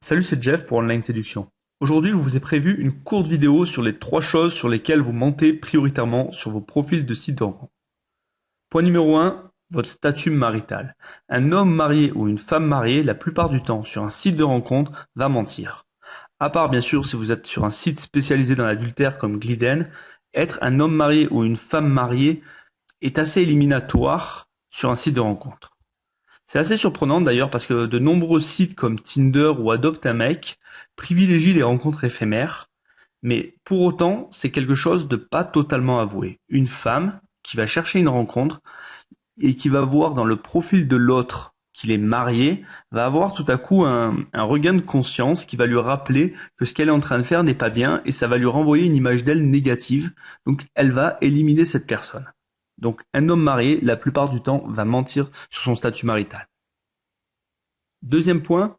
Salut, c'est Jeff pour Online Séduction. Aujourd'hui, je vous ai prévu une courte vidéo sur les 3 choses sur lesquelles vous mentez prioritairement sur vos profils de site de rencontre. Point numéro 1, votre statut marital. Un homme marié ou une femme mariée, la plupart du temps, sur un site de rencontre, va mentir. À part, bien sûr, si vous êtes sur un site spécialisé dans l'adultère comme Gliden, être un homme marié ou une femme mariée est assez éliminatoire sur un site de rencontre. C'est assez surprenant d'ailleurs parce que de nombreux sites comme Tinder ou Adopte un mec privilégient les rencontres éphémères, mais pour autant, c'est quelque chose de pas totalement avoué. Une femme qui va chercher une rencontre et qui va voir dans le profil de l'autre qu'il est marié, va avoir tout à coup un regain de conscience qui va lui rappeler que ce qu'elle est en train de faire n'est pas bien et ça va lui renvoyer une image d'elle négative. Donc elle va éliminer cette personne. Donc un homme marié, la plupart du temps, va mentir sur son statut marital. Deuxième point,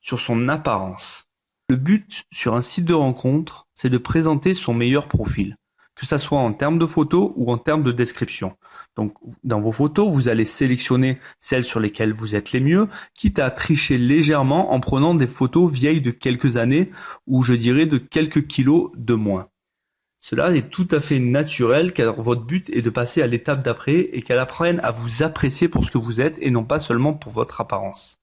sur son apparence. Le but sur un site de rencontre, c'est de présenter son meilleur profil, que ça soit en termes de photos ou en termes de description. Donc dans vos photos, vous allez sélectionner celles sur lesquelles vous êtes les mieux, quitte à tricher légèrement en prenant des photos vieilles de quelques années ou je dirais de quelques kilos de moins. Cela est tout à fait naturel car votre but est de passer à l'étape d'après et qu'elle apprenne à vous apprécier pour ce que vous êtes et non pas seulement pour votre apparence.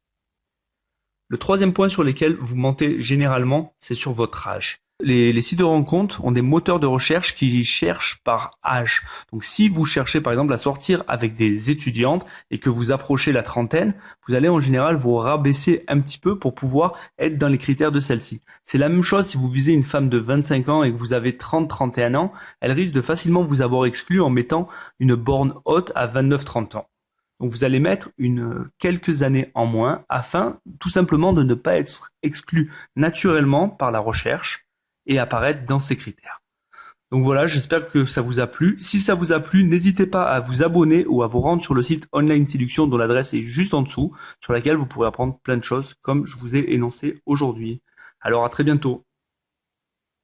Le troisième point sur lequel vous mentez généralement, c'est sur votre âge. Les sites de rencontres ont des moteurs de recherche qui cherchent par âge. Donc si vous cherchez par exemple à sortir avec des étudiantes et que vous approchez la trentaine, vous allez en général vous rabaisser un petit peu pour pouvoir être dans les critères de celle-ci. C'est la même chose si vous visez une femme de 25 ans et que vous avez 30-31 ans, elle risque de facilement vous avoir exclu en mettant une borne haute à 29-30 ans. Donc vous allez mettre quelques années en moins afin tout simplement de ne pas être exclu naturellement par la recherche et apparaître dans ces critères. Donc voilà, j'espère que ça vous a plu. Si ça vous a plu, n'hésitez pas à vous abonner ou à vous rendre sur le site Online Séduction dont l'adresse est juste en dessous, sur laquelle vous pourrez apprendre plein de choses comme je vous ai énoncé aujourd'hui. Alors à très bientôt.